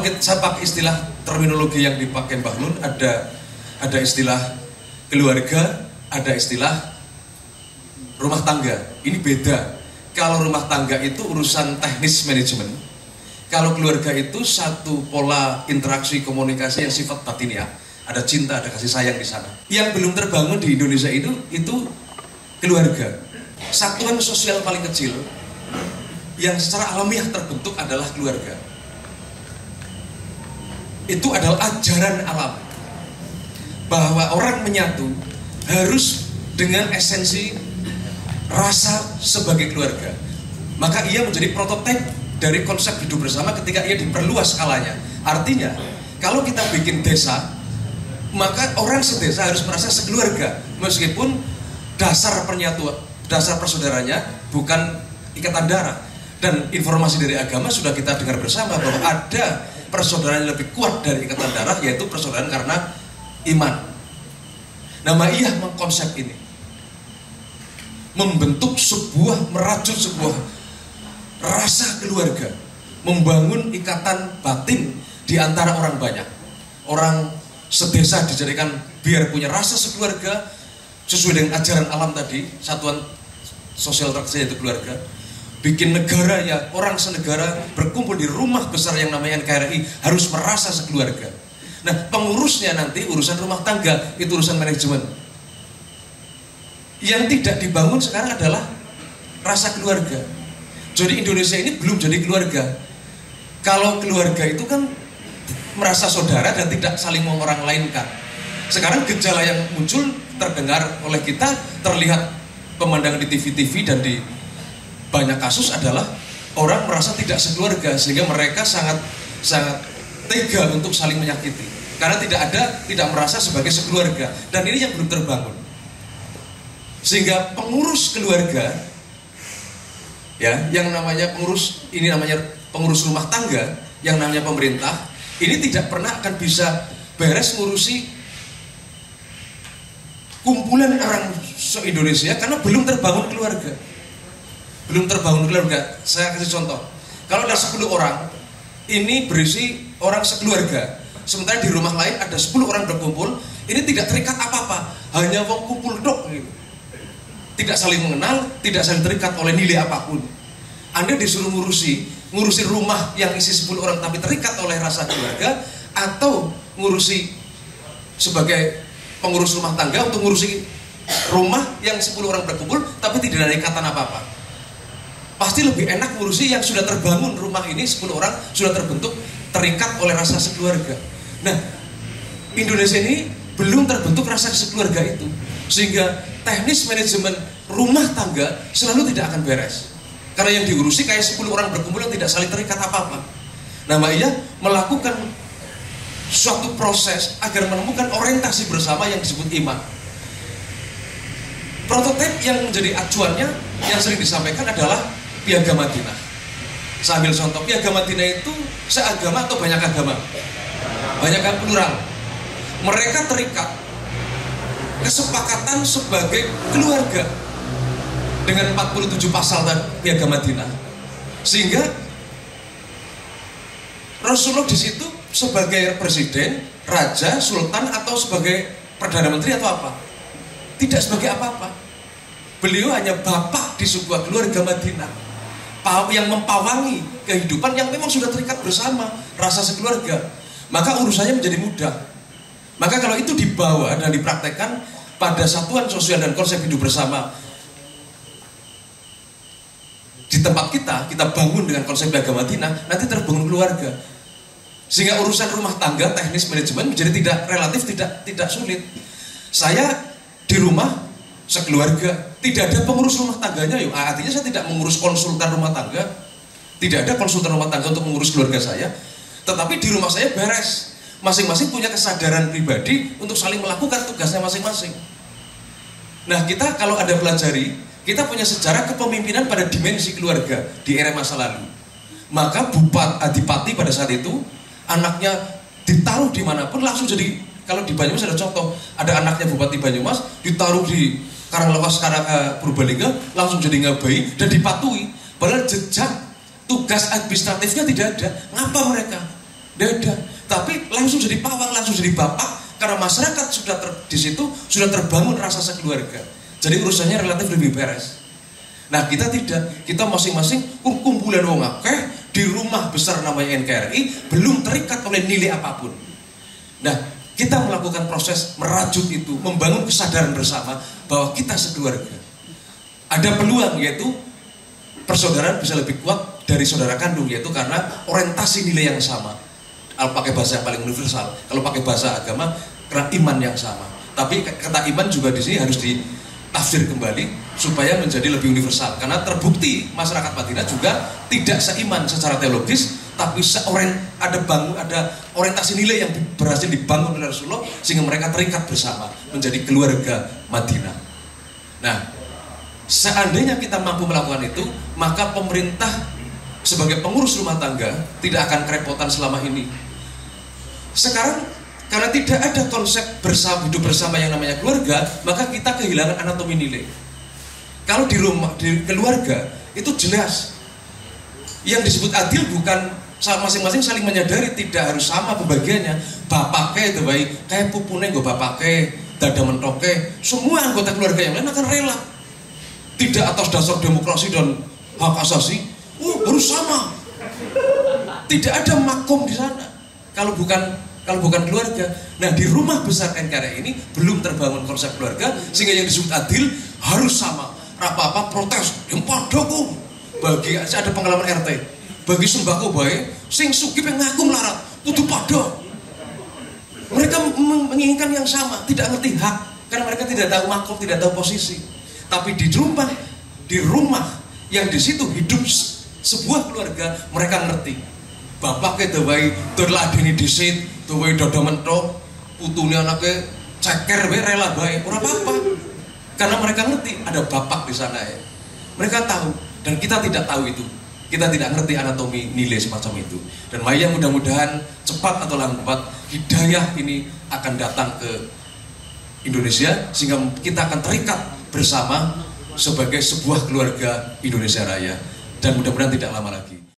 Kalau saya pakai istilah terminologi yang dipakai Mbah Nun, ada istilah keluarga, ada istilah rumah tangga. Ini beda. Kalau rumah tangga itu urusan teknis manajemen. Kalau keluarga itu satu pola interaksi komunikasi yang sifat batiniah. Ada cinta, ada kasih sayang di sana. Yang belum terbangun di Indonesia itu keluarga. Satuan sosial paling kecil yang secara alamiah terbentuk adalah keluarga. Itu adalah ajaran alam bahwa orang menyatu harus dengan esensi rasa sebagai keluarga. Maka ia menjadi prototipe dari konsep hidup bersama ketika ia diperluas skalanya. Artinya, kalau kita bikin desa, maka orang sedesa harus merasa sekeluarga, meskipun dasar penyatuan, dasar persaudaranya bukan ikatan darah. Dan informasi dari agama sudah kita dengar bersama bahwa ada persaudaraan yang lebih kuat dari ikatan darah, yaitu persaudaraan karena iman. Nah, Ma'iyah mengkonsep ini, membentuk merajut sebuah rasa keluarga, membangun ikatan batin di antara orang banyak. Orang sedesa dijadikan biar punya rasa sekeluarga sesuai dengan ajaran alam tadi, satuan sosial terkecil yaitu keluarga. Bikin negara ya, orang senegara berkumpul di rumah besar yang namanya NKRI harus merasa sekeluarga. Nah, pengurusnya nanti urusan rumah tangga, itu urusan manajemen. Yang tidak dibangun sekarang adalah rasa keluarga. Jadi Indonesia ini belum jadi keluarga. Kalau keluarga itu kan merasa saudara dan tidak saling mengorang lainkan. Sekarang gejala yang muncul terdengar oleh kita, terlihat pemandangan di TV-TV dan di banyak kasus adalah orang merasa tidak sekeluarga, sehingga mereka sangat tega untuk saling menyakiti karena tidak merasa sebagai sekeluarga. Dan ini yang belum terbangun, sehingga pengurus keluarga ya, yang namanya pengurus rumah tangga, yang namanya pemerintah, ini tidak pernah akan bisa beres ngurusi kumpulan orang se-Indonesia karena belum terbangun keluarga. Saya kasih contoh. Kalau ada 10 orang, ini berisi orang sekeluarga. Sementara di rumah lain ada 10 orang berkumpul, ini tidak terikat apa-apa, hanya wong kumpul dok gitu. Tidak saling mengenal, tidak saling terikat oleh nilai apapun. Anda disuruh ngurusi rumah yang isi 10 orang tapi terikat oleh rasa keluarga, atau ngurusi sebagai pengurus rumah tangga untuk ngurusi rumah yang 10 orang berkumpul tapi tidak ada ikatan apa-apa. Pasti lebih enak ngurusi yang sudah terbangun rumah ini, 10 orang sudah terbentuk, terikat oleh rasa sekeluarga. Nah, Indonesia ini belum terbentuk rasa sekeluarga itu, sehingga teknis manajemen rumah tangga selalu tidak akan beres. Karena yang diurusi kayak 10 orang berkumpul yang tidak saling terikat apa-apa. Nah, Ma'iyah melakukan suatu proses agar menemukan orientasi bersama yang disebut iman. Prototipe yang menjadi acuannya yang sering disampaikan adalah Piagam Madinah. Saya ambil contoh, Piagam Madinah itu seagama atau banyak agama? Banyak agama, plural. Mereka terikat kesepakatan sebagai keluarga dengan 47 pasal Piagam Madinah, sehingga Rasulullah di situ sebagai presiden, raja, sultan, atau sebagai perdana menteri atau apa? Tidak sebagai apa-apa. Beliau hanya bapak di sebuah keluarga Madinah, yang mempawangi kehidupan yang memang sudah terikat bersama rasa sekeluarga. Maka urusannya menjadi mudah. Maka kalau itu dibawa dan dipraktekkan pada satuan sosial dan konsep hidup bersama di tempat kita bangun dengan konsep Piagam Madinah, nanti terbangun keluarga. Sehingga urusan rumah tangga, teknis manajemen menjadi tidak sulit. Saya di rumah sekeluarga, tidak ada pengurus rumah tangganya. Artinya saya tidak mengurus konsultan rumah tangga, tidak ada konsultan rumah tangga untuk mengurus keluarga saya. Tetapi di rumah saya beres, masing-masing punya kesadaran pribadi untuk saling melakukan tugasnya masing-masing. Nah, kita kalau ada pelajari, kita punya sejarah kepemimpinan pada dimensi keluarga di era masa lalu. Maka Adipati pada saat itu, anaknya ditaruh dimanapun langsung jadi. Kalau di Banyumas ada contoh, ada anaknya Bupati Banyumas ditaruh di Karanglewas, Purbalingga, langsung jadi ngabai dan dipatuhi. Padahal jejak tugas administratifnya tidak ada. Ngapa mereka? Tidak ada. Tapi langsung jadi pawang, langsung jadi bapak, karena masyarakat sudah di situ sudah terbangun rasa sekeluarga. Jadi urusannya relatif lebih beres. Nah kita tidak, kita masing-masing kumpulan wong akeh di rumah besar namanya NKRI belum terikat oleh nilai apapun. Nah kita melakukan proses merajut itu, membangun kesadaran bersama bahwa kita sekeluarga. Ada peluang yaitu persaudaraan bisa lebih kuat dari saudara kandung, yaitu karena orientasi nilai yang sama. Kalau pakai bahasa yang paling universal, kalau pakai bahasa agama karena iman yang sama. Tapi kata iman juga di sini harus ditafsir kembali supaya menjadi lebih universal. Karena terbukti masyarakat Madinah juga tidak seiman secara teologis, tapi ada orientasi nilai yang berhasil dibangun oleh Rasulullah sehingga mereka terikat bersama menjadi keluarga Madinah. Nah, seandainya kita mampu melakukan itu, maka pemerintah sebagai pengurus rumah tangga tidak akan kerepotan selama ini. Sekarang karena tidak ada konsep hidup bersama yang namanya keluarga, maka kita kehilangan anatomi nilai. Kalau di rumah, di keluarga itu jelas. Yang disebut adil bukan masing-masing saling menyadari, tidak harus sama pembagiannya. Bapake itu baik, kayak pupune gue bapake, dada mentoke, semua anggota keluarga yang lain akan rela. Tidak atas dasar demokrasi dan hak asasi, harus sama. Tidak ada makom di sana. Kalau bukan keluarga. Nah di rumah besar NKRI ini belum terbangun konsep keluarga, sehingga yang disebut adil harus sama. Apa-apa protes, yang padaku. Bagi ada pengalaman RT, bagi sembako baik, sing sugih ngaku melarat, kudu pada. Mereka menginginkan yang sama, tidak ngerti hak, karena mereka tidak tahu makom, tidak tahu posisi. Tapi di rumah yang di situ hidup sebuah keluarga, mereka ngerti. Bapak ke dawai terladeni disit, dawai dada mentok, putune anaknya ceker bae rela bae, ora apa-apa. Karena mereka ngerti ada bapak di sana ya. Mereka tahu dan kita tidak tahu itu. Kita tidak ngerti anatomi nilai semacam itu. Dan Maya mudah-mudahan cepat atau lambat hidayah ini akan datang ke Indonesia sehingga kita akan terikat bersama sebagai sebuah keluarga Indonesia Raya, dan mudah-mudahan tidak lama lagi.